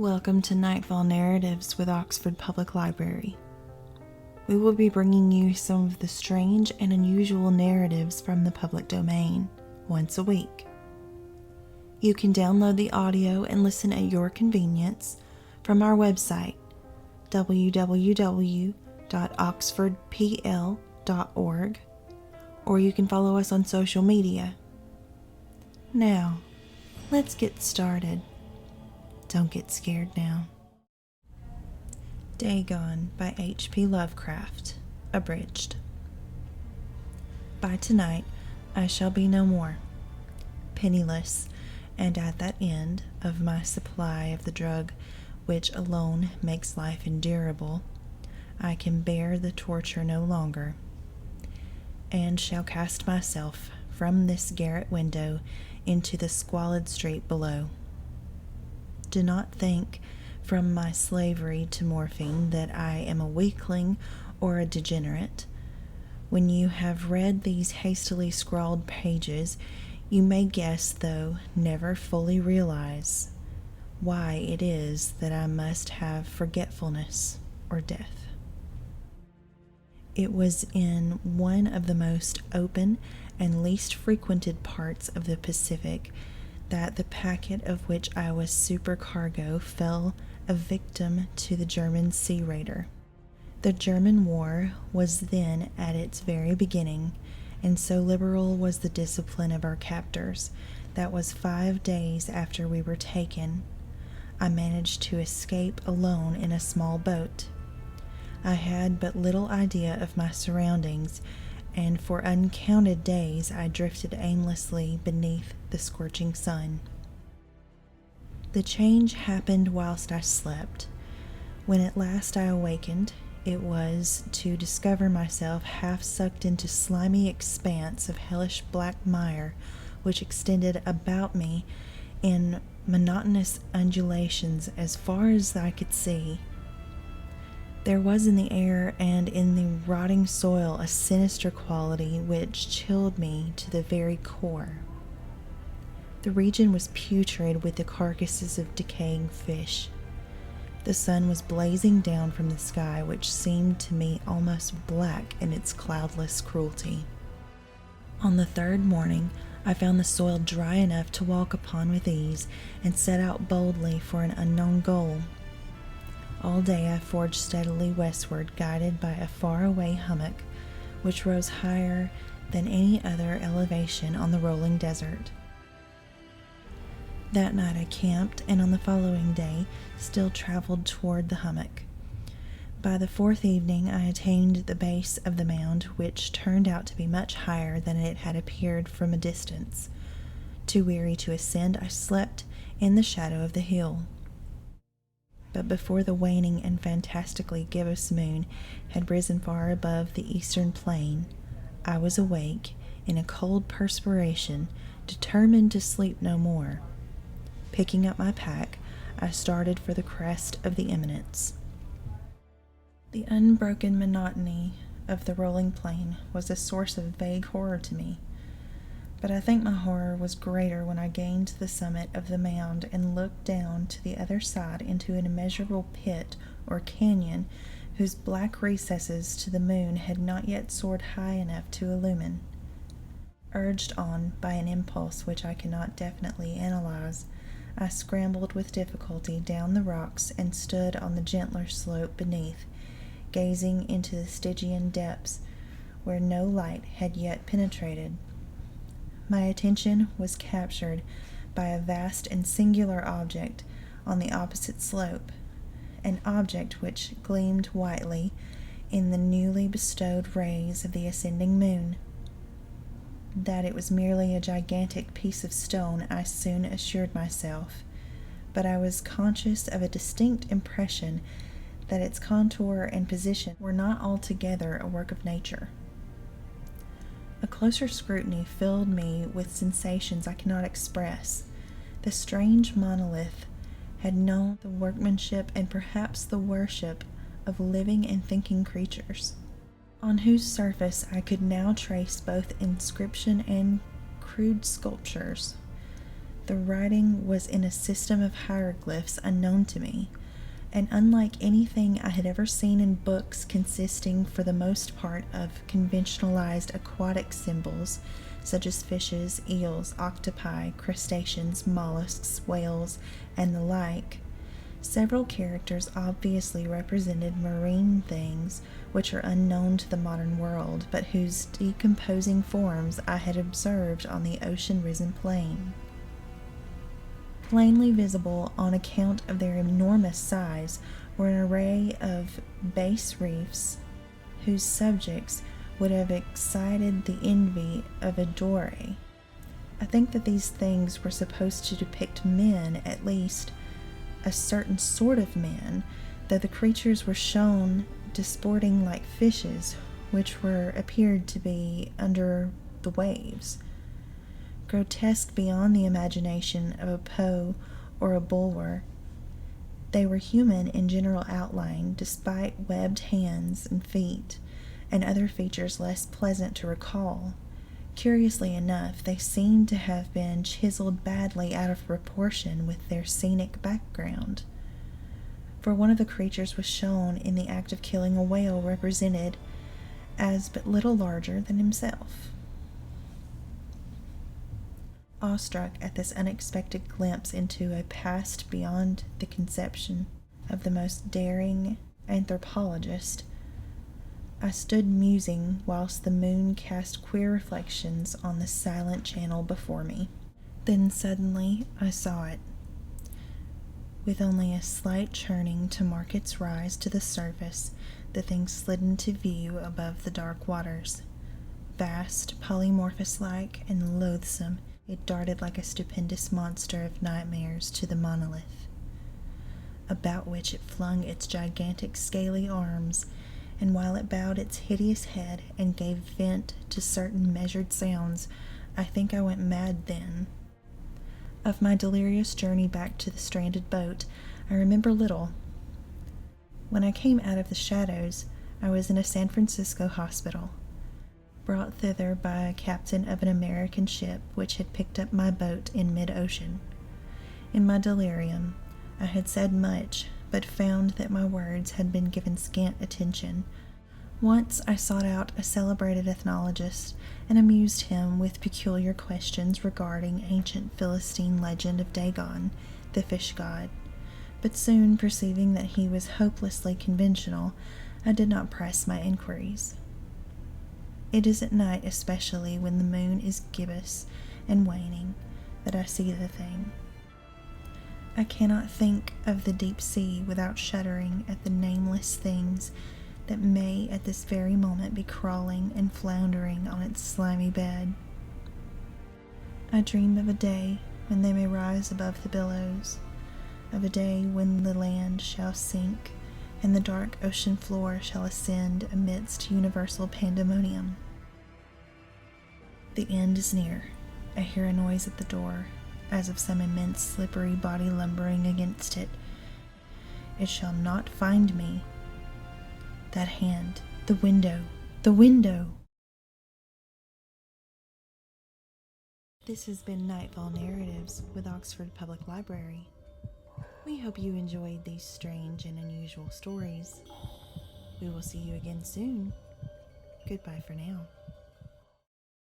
Welcome to Nightfall Narratives with Oxford Public Library. We will be bringing you some of the strange and unusual narratives from the public domain once a week. You can download the audio and listen at your convenience from our website, www.oxfordpl.org, or you can follow us on social media. Now, let's get started. Don't get scared now. Dagon by H.P. Lovecraft, abridged. By tonight, I shall be no more, penniless, and at that end of my supply of the drug which alone makes life endurable. I can bear the torture no longer, and shall cast myself from this garret window into the squalid street below. Do not think, from my slavery to morphine, that I am a weakling or a degenerate. When you have read these hastily scrawled pages, you may guess, though never fully realize, why it is that I must have forgetfulness or death. It was in one of the most open and least frequented parts of the Pacific that the packet of which I was supercargo fell a victim to the German sea raider. The German war was then at its very beginning, and so liberal was the discipline of our captors that was 5 days after we were taken, I managed to escape alone in a small boat. I had but little idea of my surroundings, and for uncounted days I drifted aimlessly beneath the scorching sun. The change happened whilst I slept. When at last I awakened, it was to discover myself half sucked into slimy expanse of hellish black mire which extended about me in monotonous undulations as far as I could see. There was in the air and in the rotting soil a sinister quality which chilled me to the very core. The region was putrid with the carcasses of decaying fish. The sun was blazing down from the sky, which seemed to me almost black in its cloudless cruelty. On the third morning, I found the soil dry enough to walk upon with ease, and set out boldly for an unknown goal. All day I forged steadily westward, guided by a far-away hummock, which rose higher than any other elevation on the rolling desert. That night I camped, and on the following day still traveled toward the hummock. By the fourth evening I attained the base of the mound, which turned out to be much higher than it had appeared from a distance. Too weary to ascend, I slept in the shadow of the hill. But before the waning and fantastically gibbous moon had risen far above the eastern plain, I was awake in a cold perspiration, determined to sleep no more. Picking up my pack, I started for the crest of the eminence. The unbroken monotony of the rolling plain was a source of vague horror to me, but I think my horror was greater when I gained the summit of the mound and looked down to the other side into an immeasurable pit or canyon whose black recesses to the moon had not yet soared high enough to illumine. Urged on by an impulse which I cannot definitely analyze, I scrambled with difficulty down the rocks and stood on the gentler slope beneath, gazing into the Stygian depths where no light had yet penetrated. My attention was captured by a vast and singular object on the opposite slope, an object which gleamed whitely in the newly bestowed rays of the ascending moon. That it was merely a gigantic piece of stone I soon assured myself, but I was conscious of a distinct impression that its contour and position were not altogether a work of nature. A closer scrutiny filled me with sensations I cannot express. The strange monolith had known the workmanship and perhaps the worship of living and thinking creatures, on whose surface I could now trace both inscription and crude sculptures. The writing was in a system of hieroglyphs unknown to me, and unlike anything I had ever seen in books consisting for the most part of conventionalized aquatic symbols such as fishes, eels, octopi, crustaceans, mollusks, whales, and the like, several characters obviously represented marine things which are unknown to the modern world, but whose decomposing forms I had observed on the ocean-risen plain. Plainly visible on account of their enormous size were an array of bas reefs whose subjects would have excited the envy of a Doré. I think that these things were supposed to depict men, at least a certain sort of men, though the creatures were shown disporting like fishes, which appeared to be under the waves. Grotesque beyond the imagination of a Poe or a Bulwer, they were human in general outline, despite webbed hands and feet, and other features less pleasant to recall. Curiously enough, they seemed to have been chiseled badly out of proportion with their scenic background, for one of the creatures was shown in the act of killing a whale represented as but little larger than himself. Awestruck at this unexpected glimpse into a past beyond the conception of the most daring anthropologist, I stood musing whilst the moon cast queer reflections on the silent channel before me. Then suddenly I saw it. With only a slight churning to mark its rise to the surface, the thing slid into view above the dark waters. Vast, polymorphous-like, and loathsome, it darted like a stupendous monster of nightmares to the monolith, about which it flung its gigantic scaly arms, and while it bowed its hideous head and gave vent to certain measured sounds, I think I went mad then. Of my delirious journey back to the stranded boat, I remember little. When I came out of the shadows, I was in a San Francisco hospital, brought thither by a captain of an American ship which had picked up my boat in mid-ocean. In my delirium, I had said much, but found that my words had been given scant attention. Once I sought out a celebrated ethnologist and amused him with peculiar questions regarding ancient Philistine legend of Dagon, the fish god, but soon perceiving that he was hopelessly conventional, I did not press my inquiries. It is at night, especially when the moon is gibbous and waning, that I see the thing. I cannot think of the deep sea without shuddering at the nameless things that may at this very moment be crawling and floundering on its slimy bed. I dream of a day when they may rise above the billows, of a day when the land shall sink and the dark ocean floor shall ascend amidst universal pandemonium. The end is near. I hear a noise at the door, as of some immense slippery body lumbering against it. It shall not find me. That hand, the window, the window! This has been Nightfall Narratives with Oxford Public Library. We hope you enjoyed these strange and unusual stories. We will see you again soon. Goodbye for now.